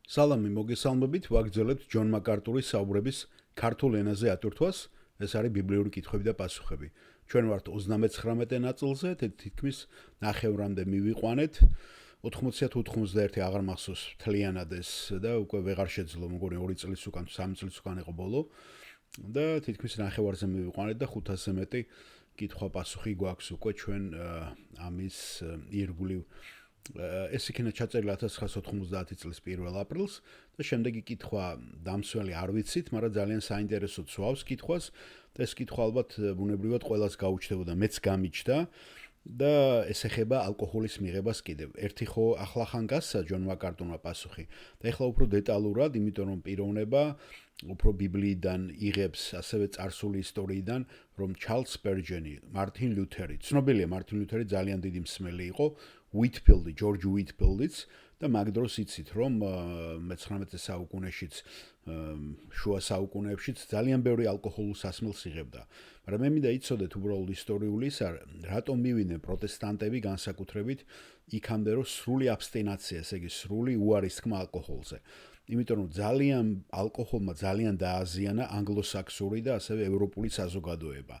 სალამი მოგესალმებით, ვაგრძელებთ ჯონ მაკარტურის საუბრების ქართულ ენაზე ატვირთვას. ეს არის ბიბლიური კითხვები და პასუხები. ჩვენ ვართ 39 ნაწილზე, თითქმის ნახევრამდე მივიყვანეთ. 90-91 აღარ მახსოვს მთლიანად ეს და უკვე ვეღარ შეძლო, მგონი 2 წლის უკან, 3 წლის უკან იყო ბოლო. და თითქმის ნახევარზე მივიყვანეთ და 500-ზე მეტი კითხვა-პასუხი გვაქვს უკვე ჩვენ ამის ირგვლივ. ეს იქნება ჩაწერილი 1990 წლის 1 აპრილს და შემდეგი კითხვა დამსველი არ ვიცით, მაგრამ ძალიან საინტერესო ცვავს კითხვას და ეს კითხვა ალბათ ბუნებრივად ყველას გაუჩნდებოდა, მეც გამიჩნდა და ეს ეხება ალკოჰოლის მიღებას კიდევ. ერთი ხო ახლახან გასცა ჯონ მაკარტურმა პასუხი და ეხლა უფრო დეტალურად, იმიტომ რომ პიროვნება უფრო ბიბლიიდან იღებს, ასევე წარსული ისტორიიდან, რომ ჩარლზ სპერჯენი, მარტინ ლუთერი, ცნობილია მარტინ ლუთერი ძალიან დიდი მსმელი იყო, უიტფილდი, ჯორჯ უიტფილდიც და მაგ დროს იცით, რომ მე-19 საუკუნეშიც, შუა საუკუნეებშიც ძალიან ბევრი ალკოჰოლურ სასმელს იღებდა. მაგრამ მე მინდა იცოდეთ უბრალოდ ისტორიული ის რატომ მივიდნენ პროტესტანტები განსაკუთრებით იქამდე რომ სრული აბსტინაცია, ესე იგი სრული უარის თქმა ალკოჰოლზე. იმიტომ რომ ძალიან ალკოჰოლმა ძალიან დააზიანა ანგლოსაქსური და ასევე ევროპული საზოგადოება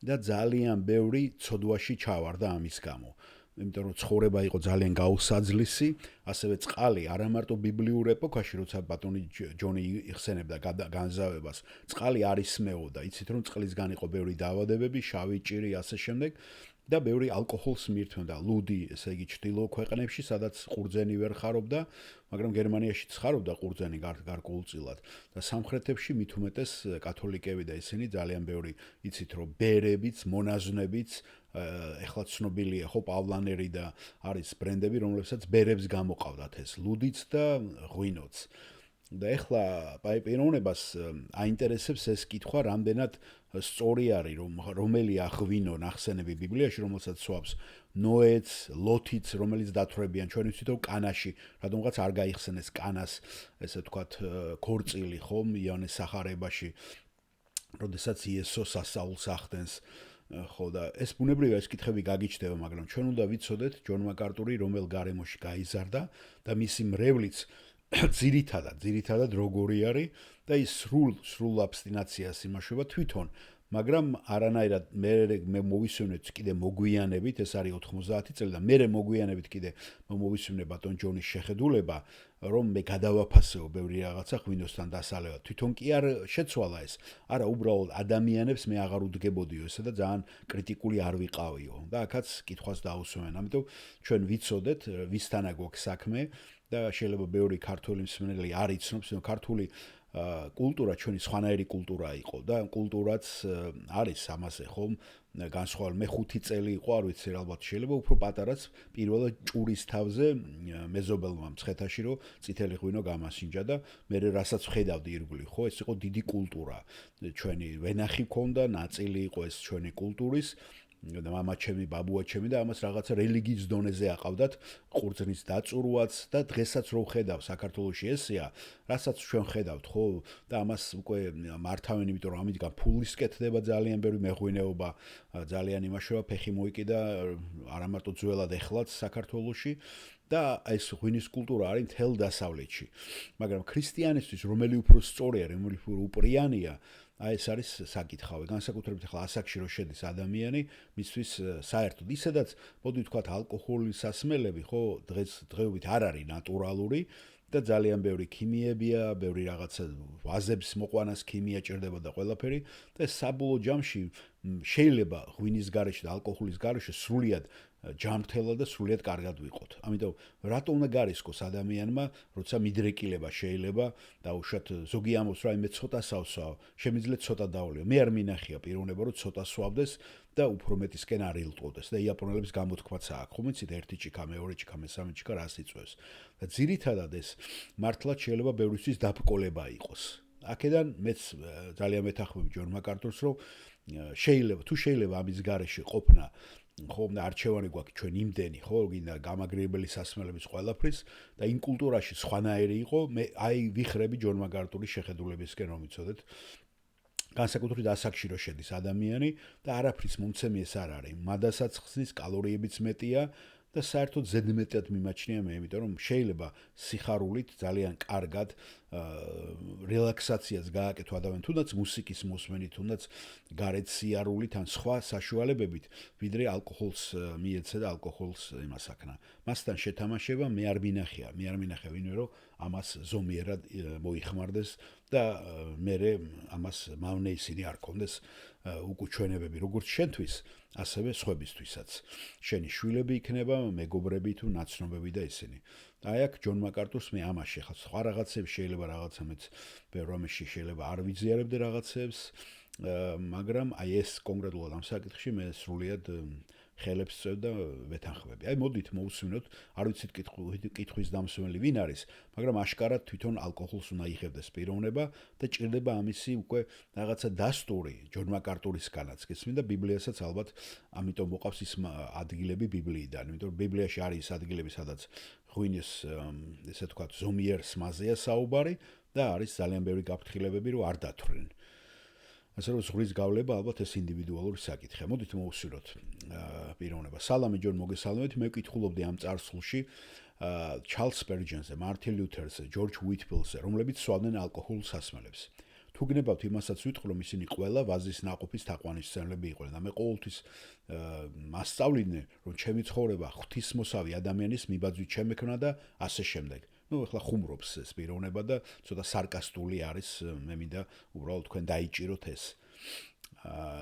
და ძალიან ბევრი ცოდვაში ჩავარდა ამის გამო. იმიტომ რომ ცხოვრება იყო ძალიან გაუსაძლისი, ასევე წყალი არა მარტო ბიბლიურ ეპოქაში, როცა ბატონი ჯონი იხსენებდა განზავებას, წყალი არ ისმეოდა, იცით რომ წყლისგან იყო ბევრი დაავადებები, შავი ჭირი, ასე შემდეგ და ბევრი ალკოჰოლს მირთმევდა, ლუდი, ესე იგი ჩრდილო ქვეყნებში, სადაც ყურძენი ვერ ხარობდა, მაგრამ გერმანიაში ხარობდა ყურძენი გარკვეულწილად და სამხრეთებში მით უმეტეს კათოლიკები და ისინი ძალიან ბევრი, იცით რომ ბერებიც, მონაზვნებიც ეხლა ცნობილია ხო პავლანერი და არის ბრენდები, რომლებსაც ბერებს გამოყავდათ ეს ლუდიც და ღვინოც. და ეხლა პიროვნებას აინტერესებს ეს კითხვა, რამდენად სწორი არის, რომ რომელი აღვინო ნახსენები ბიბლიაში, რომელსაც სვავს ნოეც, ლოთიც, რომელიც დათვრებიან, ჩვენ ვიცით რომ კანაში, რადგანაც არ გაიხსენეს კანას, ესე ვთქვათ, ქორწილი ხომ იონეს სახარებაში, როდესაც იესო სასაულს ახდენს. ხო და ეს ბუნებრივია ეს კითხები გაგიჩნდება, მაგრამ ჩვენ უნდა ვიცოდეთ ჯონ მაკარტური რომელ გარემოში გაიზარდა და მისი მრევლიც ძირითადად როგორი არის და ის სრულ აბსტინაციას იმაშება თვითონ, მაგრამ არანაირად მე მოვისვენეთ კიდე მოგვიანებით, ეს არის 90 წელი და მე მოგვიანებით კიდე მოვისვენე ბატონ ჯონის შეხედულება, რომ მე გადავაფასეო ბევრი რაღაცა ღვინოსთან დასალევად. თვითონ კი არ შეცვალა ეს. არა, უბრალოდ ადამიანებს მე აღარ უდგებოდიო ესა და ძალიან კრიტიკული არ ვიყავიო და აქაც კითხვას დაუსვენ. ამიტომ ჩვენ ვიცოდეთ, ვისთანა გვაქვს საქმე და შეიძლება ბევრი ქართული მსმენელი არ იცნობს, რომ ქართული კულტურა ჩვენი სხვანაირი კულტურა იყო და კულტურაც არის ამაზე ხომ განსხვავებული. მე 5 წელი იყო, არ ვიცი, ალბათ შეიძლება უფრო პატარაც პირველად ჭურის თავზე მეზობელმა მცხეთაში რომ წითელი ღვინო გამასინჯა და მე რასაც ვხედავდი ირგვლივ, ხო, ეს იყო დიდი კულტურა. ჩვენი ვენახი ქონდა, ნაწილი იყო ეს ჩვენი კულტურის და მამაჩემი, ბაბუაჩემი და ამას რაღაცა რელიგიის დონეზე აყავდათ ყურძნის დაწურვაც და დღესაც რო ხედავ საქართველოში ესეა, რასაც ჩვენ ხედავთ, ხო, და ამას უკვე მართავენ, იმიტომ რომ ამით ფულის კეთდება ძალიან ბევრი მეღვინეობა, ძალიან იმაშოა ფეხი მოიკიდა არა მარტო ძველად ეხლაც საქართველოში და ეს ღვინის კულტურა არის მთელ დასავლეთში. მაგრამ ქრისტიანისთვის რომელი უფრო სწორი არის, რომელი უფრო უპრიანია, ეს არის საკითხავი. განსაკუთრებით ახლა ასაკში რო შედის ადამიანი, მისთვის საერთოდ ისედაც, მოდი ვთქვათ, ალკოჰოლის სასმელები, ხო, დღეობით არ არის ნატურალური და ძალიან ბევრი ქიმიებია, ბევრი რაღაცა ვაზებს მოყვანას ქიმია ჭირდება და ყველაფერი და ეს საბოლოო ჯამში შეიძლება ღვინის გარეშე და ალკოჰოლის გარეშე სრულიად ჯანმრთელად და სრულიად კარგად ვიყოთ. ამიტომ რატო უნდა გარისკოს ადამიანმა, როცა მიდრეკილება შეიძლება დაუშვათ ზოგი ამბობს, რომ მე ცოტა სავსვავ, შემიძლია ცოტა დავლიო. მე არ მინახია პიროვნება, რომ ცოტა სვავდეს და უფრო მეტისკენ არ ილტყოდეს და იაპონელების გამოთქვაც აქვს. ხომ იცით, ერთი ჭიქა, მეორე ჭიქა, მესამე ჭიქა რას იწვევს. და ძირითადად ეს მართლაც შეიძლება ბევრისთვის დაბრკოლება იყოს. აქედან მეც ძალიან მეთანხმები ჯონ მაკარტურს, რომ შეიძლება ამის გარეშე ყოფნა ხო და არჩევანი გვაქვს ჩვენ იმდენი ხო გინდა გამაგრებელი სასმელების ყველაფრის და იმ კულტურაში სხვანაირი იყო მე აი ვიხრები ჯონ მაკარტურის შეხედულებისკენ რომ იცოდეთ განსაკუთრებით ასაკში რო შედის ადამიანი და არაფრის მომცემი ეს არ არის მადასაც ხსნის კალორიებიც მეტია და საერთოდ ზედმეტად მიმაჩნია მე, იმიტომ რომ შეიძლება სიხარულით ძალიან კარგად რელაქსაციას გააკეთო ადამიანი, თუნდაც მუსიკის მოსმენით, თუნდაც გარეთ სიარულით ან სხვა საშუალებებით, ვიდრე ალკოჰოლს მიეცა და ალკოჰოლს იმას აქნა. მასთან შეთამაშება მე არ მინახია ვინმე რომ ამას ზომიერად მოიხმარდეს და მე ამას მავნე ისინი არ კონდეს უკუჩვენებები როგორც შენთვის, ასევე სხვებისთვისაც. შენი შვილები იქნება, მეგობრები თუ ნაცნობები და ისინი. აი აქ ჯონ მაკარტურს მე ამაში ხა სხვა რაღაცებს შეიძლება რაღაცა მეც ბევრ რამეში შეიძლება არ ვიზიარებდე რაღაცებს, მაგრამ აი ეს კონკრეტულად ამ საკითხში მე სრულიად ხელებს წევ და ვეთანხმები. აი მოდით მოვუსმინოთ, არ ვიცით კითხვის დამსვენელი ვინ არის, მაგრამ აშკარად თვითონ ალკოჰოლს უნდა იღებდეს პიროვნება და ჭირდება ამისი უკვე რაღაცა დასტური ჯონ მაკარტურისგანაც. გესმით და ბიბლიასაც ალბათ ამიტომ მოყავს ის ადგილები ბიბლიიდან, იმიტომ რომ ბიბლიაში არის ადგილები, სადაც ღვინის ესე ვთქვათ ზომიერ სმაზეა საუბარი და არის ძალიან ბევრი გაფრთხილებები, რომ არ დათვრენ. ასე რომ ზღვის გავლება ალბათ ეს ინდივიდუალური საკითხია. მოდით მოვუსვიროთ პიროვნება. სალამი ჯონ, მოგესალმებით. მე ვკითხულობდი ამ წარსულში ჩარლზ სპერჯენზე, მარტინ ლუთერზე, ჯორჯ უიტფილზე, რომლებიც სვავდნენ ალკოჰოლურ სასმელებს. თუ გნებავთ იმასაც ვიტყვი, რომ ისინი ყველა ვაზის ნაყოფის თაყვანისმცემლები იყვნენ და მე ყოველთვის მასწავლიდნენ, რომ ჩემი ცხოვრება ღვთისმოსავი ადამიანის მიბაძვით შემექმნა და ასე შემდეგ. ახლა ხუმრობს ეს პიროვნება და ცოტა სარკასტული არის, მე მინდა უბრალოდ თქვენ დაიჭიროთ ეს.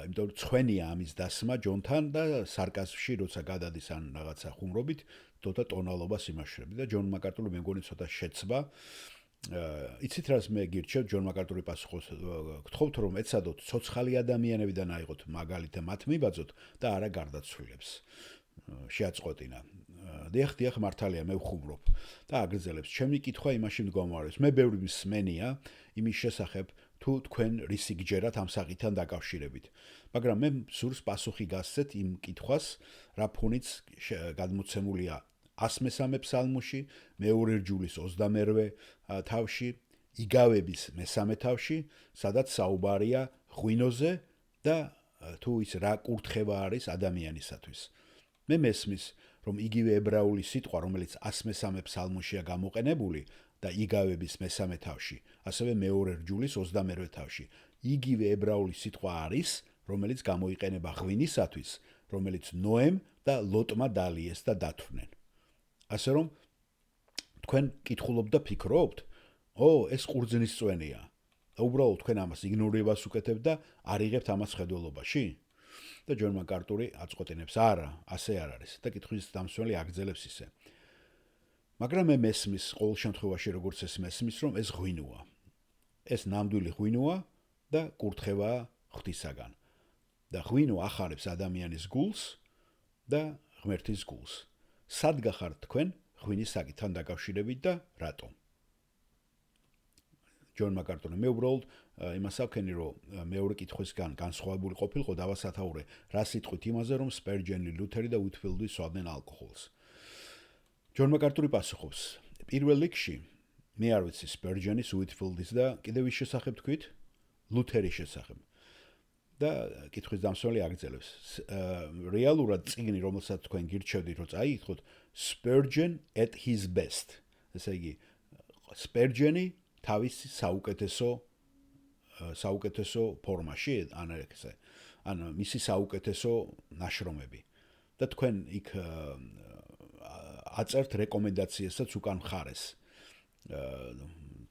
იმიტომ რომ ცხენია ამის დასმა ჯონთან და სარკასმში როცა გადადის ან რაღაცა ხუმრობით, ცოტა ტონალობას იმაშრები და ჯონ მაკარტური მე მგონი ცოტა შეცბა. იცით რას მე გირჩევ ჯონ მაკარტური პასუხობს, გთხოვთ რომ ეცადოთ ცოცხალი ადამიანებიდან აიღოთ მაგალითი და მათ მიბაძოთ და არა გარდაცვლილებს. შეაწყვეტინა. დიახ, მართალია, მე ვხუმრობ და აგრძელებს. ჩემი კითხვა იმაში მდგომარეობს. მე ბევრი მსმენია იმის შესახებ, თუ თქვენ რისიგჯერათ ამ საკითხთან დაკავშირებით. მაგრამ მე სურს პასუხი გასცეთ იმ კითხვას, რა ფონიც გადმოცემულია 113 ფსალმუში, მეორე რჯულის 28 თავში, იგავების მესამე თავში, სადაც საუბარია ღვინოზე და თუ ის რა კურთხევა არის ადამიანისათვის. მე მესმის, რომ იგივე ებრაული სიტყვა, რომელიც 113 ფსალმუშია გამოყენებული და იგავების მესამე თავში, ასევე მეორე რჯულის 28 თავში, იგივე ებრაული სიტყვა არის, რომელიც გამოიყენება ღვინისათვის, რომელიც ნოემ და ლოტმა დალიეს და დათვრნენ. ასე რომ თქვენ კითხულობთ და ფიქრობთ, ეს ყურძნის წვენია. და უბრალოდ თქვენ ამას იგნორებას უკეთებთ და არ იღებთ ამას ხედველობაში? და ჯონ მაკარტური აწყვეტინებს, არა, ასე არ არის და კითხვის დამსვენელი აგრძელებს ისე. მაგრამ მე მესმის ყოველ შემთხვევაში როგორც ეს მესმის, რომ ეს ღვინოა. ეს ნამდვილი ღვინოა და კურთხევაა ღვთისაგან. და ღვინო ახარებს ადამიანის გულს და ღმერთის გულს. სად გახართ თქვენ ღვინის საკითხთან დაკავშირებით და რატომ? ჯონ მაკარტური მე უბრალოდ იმას ავქენი, რომ მეორე კითხვისგან განსხვავებული ყოფილიყო დავასათაურე რა სიტყვით იმაზე, რომ სპერჯენი, ლუთერი და უიტფილდი სვავდნენ ალკოჰოლს. ჯონ მაკარტური პასუხობს, პირველ რიგში მე არ ვიცი სპერჯენის, უიტფილდის და კიდევ ვის შესახებ თქვით? ლუთერის შესახებ. და კითხვის დამსვენელი აგრძელებს. რეალურად წიგნი, რომელსაც თქვენ გირჩევდით, რომ წაიკითხოთ, Spurgeon at his best. ესე იგი, სპერჯენი თავისი საუკეთესო ფორმაში, ან მისი საუკეთესო ნაშრომები. და თქვენ იქ აწერთ რეკომენდაციასაც უკან მხარეს.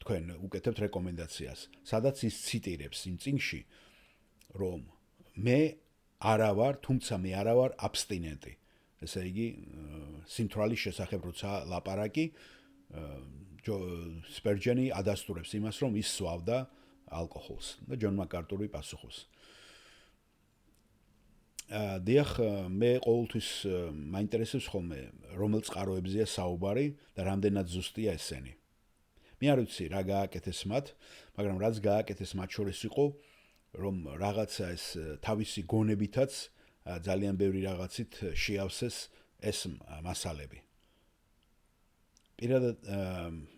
თქვენ უკეთებთ რეკომენდაციას, სადაც ის ციტირებს იმ წიგნში, რომ მე არა ვარ აბსტინენტი. ესე იგი, სიმთვრალის შესახებ როცა ლაპარაკი, სპერჯენი ადასტურებს იმას, რომ ის სვავდა ალკოჰოლს და ჯონ მაკარტური პასუხობს. დიახ, მე ყოველთვის მაინტერესებს ხოლმე, რომელ წყაროებზეა საუბარი და რამდენად ზუსტია ესენი. მე არ ვიცი რა გააკეთეს მათ, მაგრამ რაც გააკეთეს მათ შორის იყო, რომ რაღაცა ეს თავისი გონებითაც ძალიან ბევრი რაღაცით შეავსეს ეს მასალები. პირადად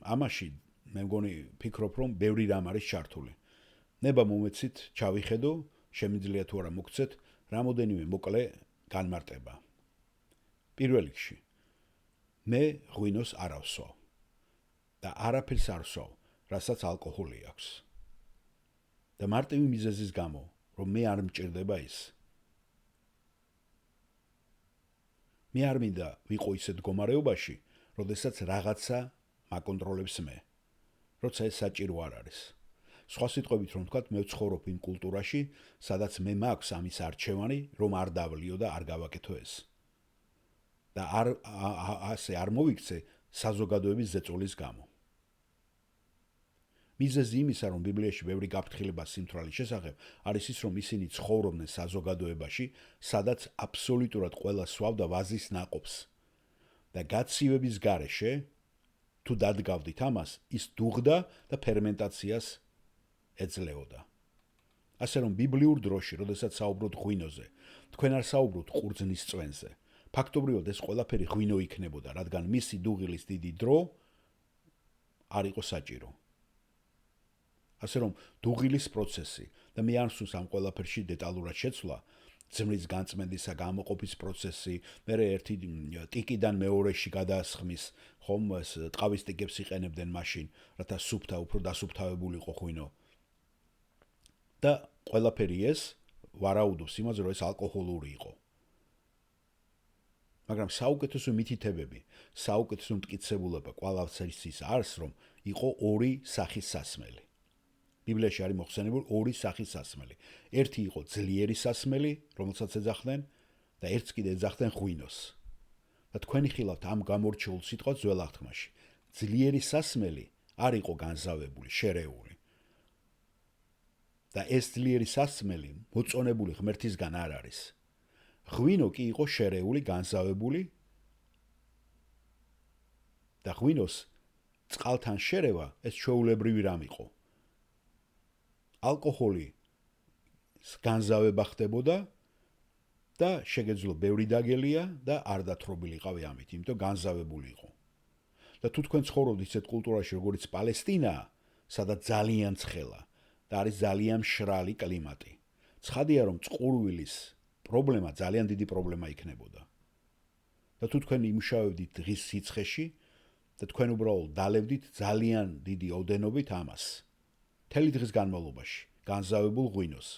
ამაში მე მგონი ფიქრობ, რომ ბევრი რამ არის ჩართული. ნება მომეცით, ჩავიხედო, შემიძლია თუ არა მოგცეთ რამოდენიმე მოკლე განმარტება. პირველ რიგში, მე ღვინოს არ ავსვავ და არაფერს არ ვსვავ, რასაც ალკოჰოლი აქვს. და მარტივი მიზეზის გამო, რომ მე არ მჭირდება ის. მე არ მინდა ვიყო ისეთ მდგომარეობაში, როდესაც რაღაცა მაკონტროლებს მე, როცა ეს საჭირო არ არის. სხვა სიტყვებით რომ ვთქვათ, მე ვცხოვრობ იმ კულტურაში, სადაც მე მაქვს ამის არჩევანი, რომ არ დავლიო და არ გავაკეთო ეს. და ასე არ მოვიქცე საზოგადოების ზეწოლის გამო. მიზეზი იმისა, რომ ბიბლიაში ბევრი გაფრთხილება სიმთვრალის შესახებ, არის ის, რომ ისინი ცხოვრობდნენ საზოგადოებაში, სადაც აბსოლუტურად ყველა სვავდა ვაზის ნაყოფს. და გაცივების გარეშე, თუ დადგავდით ამას, ის დუღდა და ფერმენტაციას ეძლეოდა. ასე რომ ბიბლიურ დროში, როდესაც საუბრობთ ღვინოზე, თქვენ არ საუბრობთ ყურძნის წვენზე. ფაქტობრივად ეს ყველაფერი ღვინო იქნებოდა, რადგან მისი დუღილის დიდი დრო არ იყო საჭირო. ასე რომ დუღილის პროცესი და მე არ მსურს ამ ყველაფერში დეტალურად შეცვლა, ძმრის განწმენდისა გამოყოფის პროცესი, მე ერთი ტიკიდან მეორეში გადაასხმის, ხომ ეს ტყავის ტიკებს იყენებდნენ მაშინ, რათა სუფთა უფრო დასუფთავებულიყო ღვინო. და ყველაფერი ეს ვარაუდობს იმაზე, რომ ეს ალკოჰოლური იყო. მაგრამ საუკეთესო მითითებები, საუკეთესო მტკიცებულება ყველაფერს არის, რომ იყო ორი სახის სასმელი. ბიბლიაში არის მოხსენებული ორი სახის სასმელი. ერთი იყო ძლიერი სასმელი, რომელსაც ეძახდნენ და ერთს კიდე ეძახდნენ ღვინოს. და თქვენი ხილავთ ამ გამორჩეულ სიტყვას ძველ აღთქმაში. ძლიერი სასმელი არ იყო განზავებული, შერეული. და ეს ძლიერი სასმელი მოწონებული ღმერთისგან არ არის. ღვინო კი იყო შერეული, განზავებული და ღვინოს წყალთან შერევა ეს ჩვეულებრივი რამ იყო. ალკოჰოლი განზავება ხდებოდა და შეგეძლო ბევრი დაგელია და არ დათრობილიყავი ამით, იმიტომ განზავებული იყო. და თუ თქვენ ცხოვრობთ ისეთ კულტურაში, როგორც პალესტინა, სადაც ძალიან ცხელა და არის ძალიან მშრალი კლიმატი. ცხადია, რომ წყურვილის პრობლემა ძალიან დიდი პრობლემა იქნებოდა. და თუ თქვენ იმუშავებდით დღის სიცხეში და თქვენ უბრალოდ დალებდით ძალიან დიდი ოდენობით ამას. მთელი დღის განმავლობაში განზავებულ ღვინოს.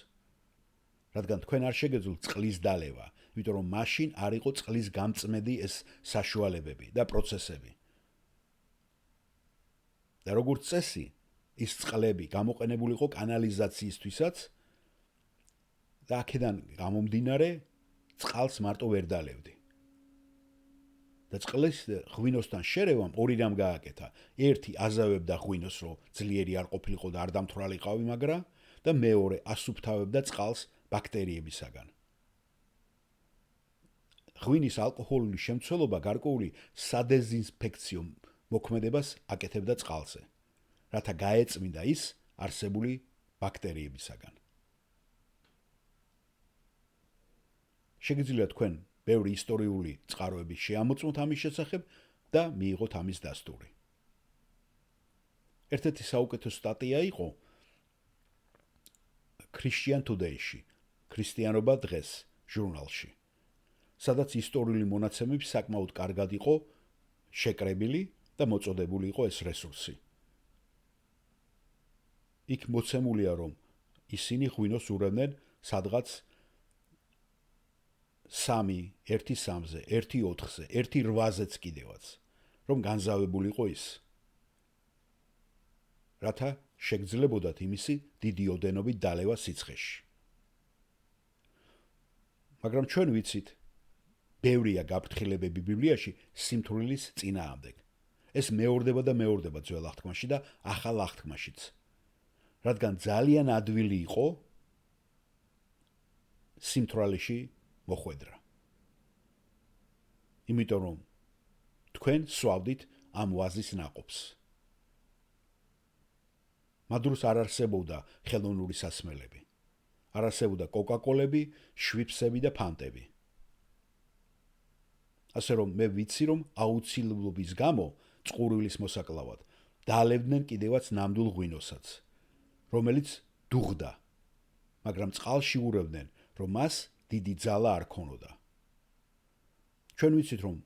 რადგან თქვენ არ შეგეძლოთ წყლის დალევა, იმიტომ რომ მაშინ არ იყო წყლის გამწმედი ეს საშუალებები და პროცესები. და როგორც წესი, ის წყლები გამოყენებული იყო კანალიზაციისთვისაც და აქედან გამომდინარე წყალს მარტო ვერ დალებდი. და წყლის ღვინოსთან შერევამ ორი რამ გააკეთა. ერთი აზავებდა ღვინოს, რომ ძლიერი არ ყოფილიყო და არ დამთვრალიყავი, მაგრამ და მეორე ასუფთავებდა წყალს ბაქტერიებისაგან. ღვინის ალკოჰოლური შემცველობა გარკვეული სადეზინფექციო მოქმედებას აკეთებდა წყალზე, რათა გაეწმინდა ის არსებული ბაქტერიებისაგან. შეგიძლიათ თქვენ ბევრი ისტორიული წყაროები შეამოწმოთ ამის შესახებ და მიიღოთ ამის დასტური. ერთ-ერთი საუკეთესო სტატია იყო Christian Today-ში, ქრისტიანობა დღეს ჟურნალში, სადაც ისტორიული მონაცემები საკმაოდ კარგად იყო შეკრებილი და მოწოდებული იყო ეს რესურსი. იქ მოცემულია, რომ ისინი ღვინოს ურევდნენ სადღაც 3, 1-3-ზე, 1-4-ზე, 1-8-ზეც კიდევაც, რომ განზავებულიყო ის. რათა შეგძლებოდათ იმისი დიდი ოდენობით დალევა სიცხეში. მაგრამ ჩვენ ვიცით, ბევრია გაფრთხილებები ბიბლიაში სიმთვრილის წინააღმდეგ. ეს მეორდება და მეორდება ძველ აღთქმაში და ახალ აღთქმაშიც. რადგან ძალიან ადვილი იყო სიმთვრალეში მოხვედრა. იმიტომ რომ თქვენ სვავდით ამ ვაზის ნაყოფს. მადროს არ არსებობდა ხელოვნური სასმელები. არ არსებობდა კოკაკოლები, შვიფსები და ფანტები. ასე რომ მე ვიცი, რომ აუცილებლობის გამო წყურვილის მოსაკლავად დაალებდნენ კიდევაც ნამდვილ ღვინოსაც, რომელიც დუღდა, მაგრამ წყალში ურევდნენ, რომ მას დიდი ძალა არ ქონოდა. ჩვენ ვიცით, რომ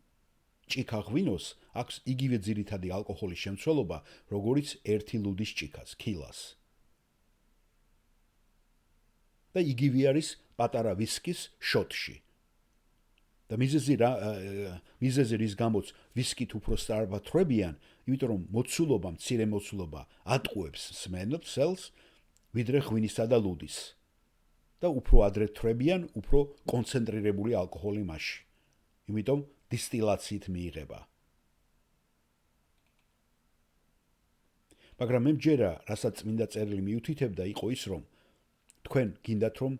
ჭიქა ღვინოს აქვს იგივე ძირითადი ალკოჰოლის შემცველობა, როგორიც ერთი ლუდის ჭიქას, ქილას. და იგივე არის პატარა ვისკის შოტში. და მიზეზი რის გამოც ვისკით უფრო სწრაფად თვრებიან, იმიტომ რომ მოცულობა, მცირე მოცულობა ატყუებს სმენელს, ვიდრე ღვინისა და ლუდის. და უფრო ადრე თვრებიან, უფრო კონცენტრირებული ალკოჰოლი მასში. იმიტომ დისტილაციით მიიღება. მაგრამ მე მჯერა, რასაც წმინდა წერილი მიუთითებდა, იყო ის, რომ თქვენ გინდათ რომ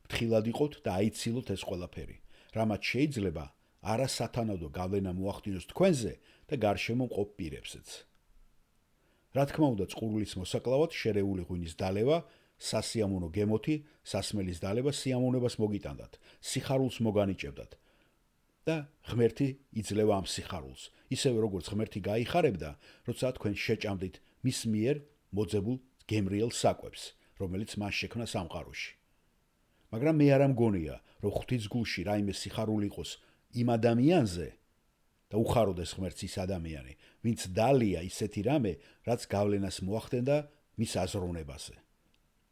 ფრთხილად იყოთ და აიცილოთ ეს ყველაფერი. რამაც შეიძლება არასათანადო გავლენა მოახდინოს თქვენზე და გარშემო მყოფ პირებზეც. რა თქმა უნდა, წყურვილის მოსაკლავად შერეული ღვინის დალევა, სასიამოვნო გემოთი, სასმელის დალევა სიამოვნებას მოგიტანდათ, სიხარულს მოგანიჭებდათ და ღმერთი იძლევა ამ სიხარულს, ისევე როგორც ღმერთი გაიხარებდა, როცა თქვენ შეჭამდით მის მიერ მოძებულ გემრიელ საკვებს, რომელიც მას შექმნა სამყაროში. მაგრამ მე არ მგონია, რომ ღვთის გულში რაიმე სიხარული იყოს იმ ადამიანზე და უხაროდეს ღმერთს ის ადამიანი, ვინც დალია ისეთი რამე, რაც გავლენას მოახდენდა მის აზროვნებაზე.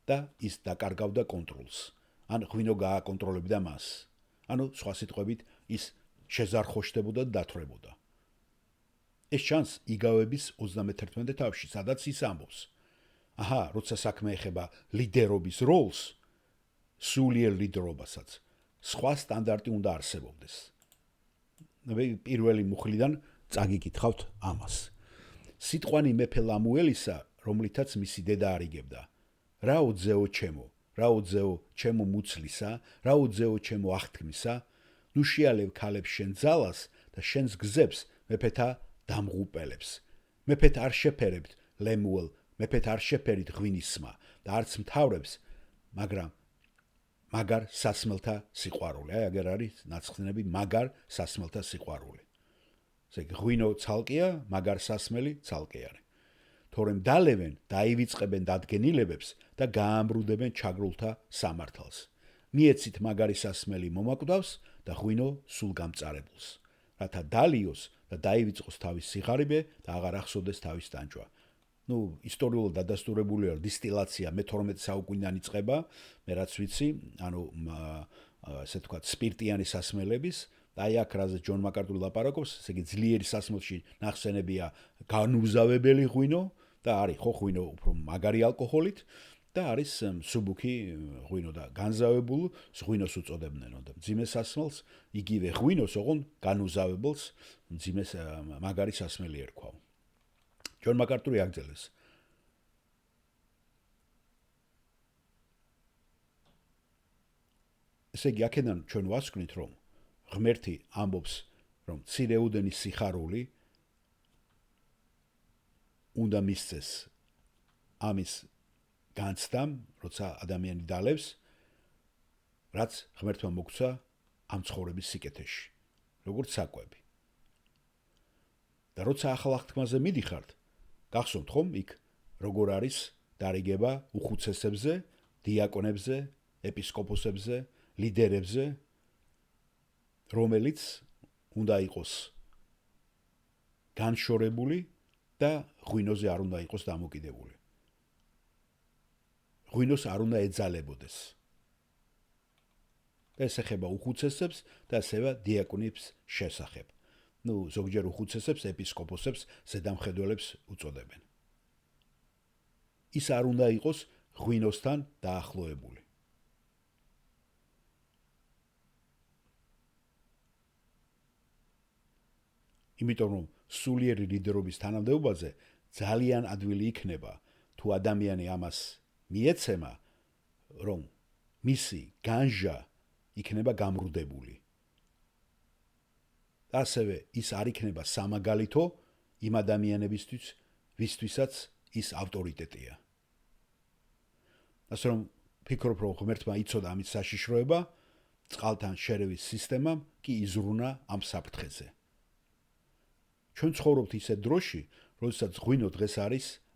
და ის დაკარგავდა კონტროლს. ან ღვინო გააკონტროლებდა მას. ანუ სხვა სიტყვებით, ის შეზარხოშდებოდა და დათვრებოდა. ეს ჩანს იგავების 31 თავში, სადაც ის ამბობს: აჰა, როცა საქმე ეხება ლიდერობის როლს, სულიერ ლიდერობასაც, სხვა სტანდარტი უნდა არსებობდეს. პირველი მუხლიდან წაგიკითხავთ ამას. სიტყვანი მეფე ლამუელისა, რომლითაც მისი დედა არიგებდა: რაო ძეო ჩემო, რაო ძეო ჩემო მუცლისა, რაო ძეო ჩემო აღთქმისა, ნუ შეალევ ქალებს შენ ძალას და შენს გზებს მეფეთა დამღუპელებს. მეფეთ არ შეფერებთ ლემუელ, მეფეთ არ შეფერით ღვინისმა და არც მთავრებს, მაგრამ მაგარ სასმელთა სიყვარული. აი, აგერ არის ნაცხენები მაგარ სასმელთა სიყვარული. ესე იგი, ღვინო ცალკეა, მაგარ სასმელი ცალკე არის. თორემ დალევენ, დაივიწყებენ დადგენილებებს და გაამბრუდებენ ჩაგრულთა სამართალს. მიეცით მაგარი სასმელი მომაკვდავს და ღვინო სულ გამწარებულს, რათა დალიოს და დაივიწყოს თავის სიღარიბე და აღარ ახსოვდეს თავის ტანჯვა. ისტორიულად დადასტურებული არის დისტილაცია მე-12 საუკუნიდან იწყება, მე რაც ვიცი, ანუ ესე თქვა სპირტიანი სასმელების და აი აქ რაზე ჯონ მაკარტური ლაპარაკობს, ესე იგი ძლიერი სასმელში ნახსენებია განუგზავებელი ღვინო და არის ხო ღვინო უფრო მაგარი ალკოჰოლით და არის მსუბუქი ღვინო და განზავებულ ღვინოს უწოდებდნენ და მძიმე სასმელს იგივე ღვინოს ოღონ განუგზავებელს მძიმე მაგარი სასმელი ერქვა. ჯონ მაკარტური აგრძელეს. ესე იგი, აქედან ჩვენ ვასკვნით, რომ ღმერთი ამბობს, რომ მცირეოდენი სიხარული უნდა მისცეს ამის განცდამ, როცა ადამიანი დალევს, რაც ღმერთმა მოგცა ამ ცხოვრების სიკეთეში, როგორც საკვები. და როცა ახალ აღთქმაზე მიდიხართ, გახსოვთ ხომ იქ როგორ არის დარიგება უხუცესებზე, დიაკონებზე, ეპისკოპოსებზე, ლიდერებზე, რომელიც უნდა იყოს განშორებული და ღვინოზე არ უნდა იყოს დამოკიდებული. ღვინოს არ უნდა ეძალებოდეს. და ეს ეხება უხუცესებს და ასევე დიაკონებს შესახებ. ზოგჯერ უხუცესებს, ეპისკოპოსებს, ზედამხედველებს უწოდებენ. ის არ უნდა იყოს ღვინოსთან დაახლოებული. იმიტომ რომ სულიერი ლიდერობის თანამდებობაზე ძალიან ადვილი იქნება, თუ ადამიანი ამას მიეცემა, რომ მისი განჟა იქნება გამრუდებული. ასევე ის არ იქნება სამაგალითო იმ ადამიანებისთვის, ვისთვისაც ის ავტორიტეტია. ასე რომ ფიქრობ, რომ ღმერთმა იცოდა ამის საშიშროება, წყალთან შერევის სისტემამ კი იზრუნა ამ საფრთხეზე. ჩვენ ცხოვრობთ ისეთ დროში, როდესაც ღვინო დღეს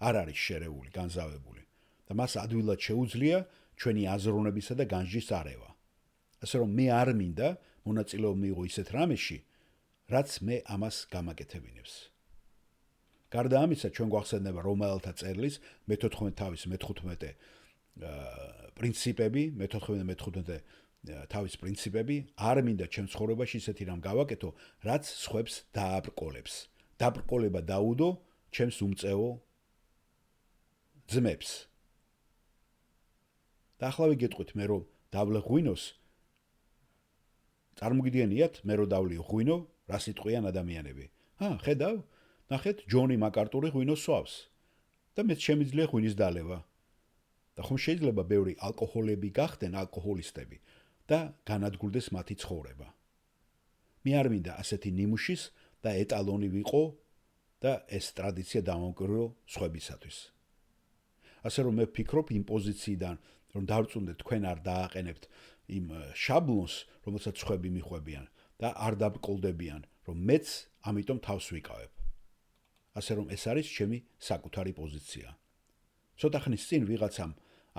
არ არის შერეული, განზავებული და მას ადვილად შეუძლია ჩვენი აზროვნებისა და განჯის არევა. ასე რომ მე არ მინდა მონაწილეობა მიიღო ისეთ რამეში, რაც მე ამას გამაკეთებინებს. გარდა ამისა, ჩვენ გვახსენდება რომაელთა წერილის მე-14 თავის მე-15 პრინციპები, მე-14 თავის პრინციპები, არ მინდა ჩემ ცხოვრებაში ისეთი რამ გავაკეთო, რაც სხვებს დააბრკოლებს. დაბრკოლება დაუდო ჩემს უმწეო ძმებს. და ახლა ვიგეტყვით მე რომ დავლე ღვინოს, წარმოგიდგენიათ მე რომ დავლიო ღვინო, რა სიტყვიან ადამიანები. ხედავ, ნახეთ, ჯონი მაკარტური ღვინოს სვავს და მეც შემიძლია ღვინის დალევა. და ხომ შეიძლება ბევრი ალკოჰოლები გახდნენ ალკოჰოლისტები და განადგურდეს მათი ცხოვრება. მე არ მინდა ასეთი ნიმუშის და ეტალონი ვიყო და ეს ტრადიცია დავამკვიდრო სხვებისათვის. ასე რომ მე ვფიქრობ იმ პოზიციიდან, რომ დავწუნდეთ თქვენ არ დააყენებთ იმ შაბლონს, რომელსაც სხვები მიხვებიან და არ დაბრკოლდებიან, რომ მეც ამიტომ თავს ვიკავებ. ასე რომ ეს არის ჩემი საკუთარი პოზიცია. ცოტა ხნის წინ ვიღაცამ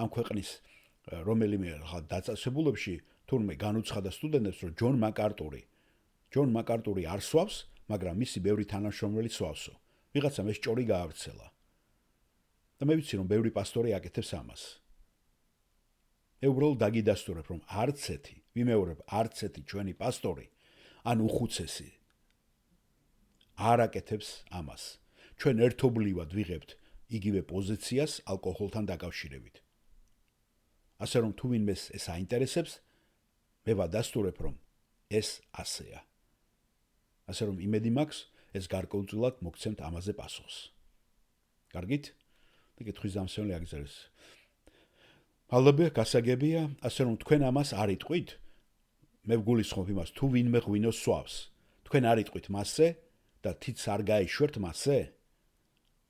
ამ ქვეყნის რომელიმე დაწესებულებში თურმე განუცხადა სტუდენტებს, რომ ჯონ მაკარტური არ სვავს, მაგრამ მისი ბევრი თანამშრომელი სვავსო. ვიღაცამ ეს ჭორი გაავრცელა. და მე ვიცი, რომ ბევრი პასტორი აკეთებს ამას. მე უბრალოდ დაგიდასტურებ, რომ არც ერთი ჩვენი პასტორი ან უხუცესი არ აკეთებს ამას. ჩვენ ერთობლივად ვიღებთ იგივე პოზიციას ალკოჰოლთან დაკავშირებით. ასე რომ თუ ვინმეს ეს აინტერესებს, მე ვადასტურებ, რომ ეს ასეა. ასე რომ იმედი მაქვს, ეს გარკვეულწილად მოგცემთ ამაზე პასუხს. კარგით? და კითხვის დამსვენელი აგზელეს. მადლობა, გასაგებია, ასე რომ თქვენ ამას არ იტყვით? მე ვგულისხმობ იმას, თუ ვინმე ღვინოს სვავს, თქვენ არ იტყვით მასზე და თითს არ გაიშვერთ მასზე?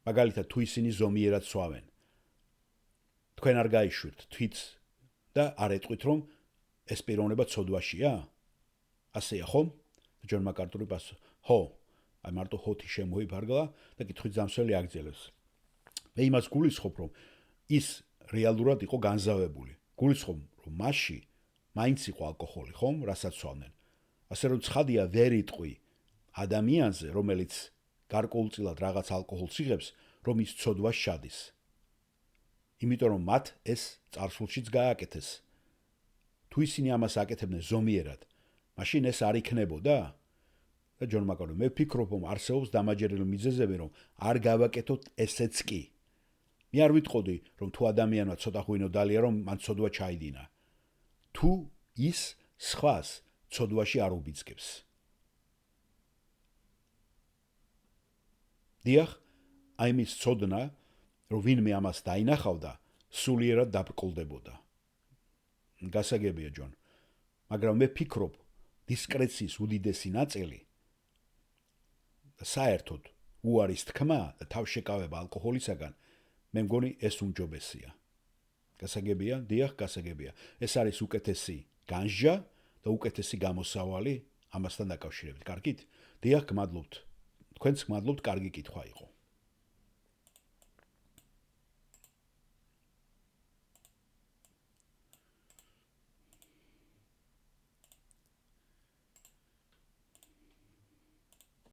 მაგალითად, თუ ისინი ზომიერად სვავენ, თქვენ არ გაიშვირთ თვითს და არ ეტყვით, რომ ეს პიროვნება ცოდვაშია? ასეა ხომ? ჯონ მაკარტური პასუხა: ხო, აი მარტო ხოთი შემოიფარგლა და კითხვის დამსვენელი აგრძელებს. მე იმას გულისხმობ, რომ ის რეალურად იყო განზავებული. გულისხმობ, რომ მასში მაინც იყო ალკოჰოლი, ხომ, რასაც სვავდნენ. ასე რომ ცხადია ვერ იტყვი ადამიანზე, რომელიც გარკვეულწილად რაღაც ალკოჰოლს იღებს, რომ ის ცოდვას შადის. იმიტომ რომ მათ ეს წარსულშიც გააკეთეს. თუ ისინი ამას აკეთებდნენ ზომიერად, მაშინ ეს არ იქნებოდა? და ჯონ მაკარტური: მე ვფიქრობ, რომ არსებობს დამაჯერებელი მიზეზები, რომ არ გავაკეთოთ ესეც კი. მე არ ვიტყოდი, რომ თუ ადამიანმა ცოტა ღვინო დალია, რომ მან ცოდვა ჩაიდინა. თუ ის სხვას ცოდვაში არ უბიძგებს. დიახ, აი მის ცოდნა, რომ ვინმე ამას დაინახავდა, სულიერად დაბრკოლდებოდა. გასაგებია, ჯონ. მაგრამ მე ვფიქრობ, დისკრეციის უდიდესი ნაწილი და საერთოდ უარის თქმა და თავშეკავება ალკოჰოლისაგან, მე მგონი ეს უმჯობესია. გასაგებია, დიახ, გასაგებია. ეს არის უკეთესი განსჯა და უკეთესი გამოსავალი ამასთან დაკავშირებით. კარგით? დიახ, გმადლობთ. თქვენს გმადლობთ, კარგი კითხვა იყო.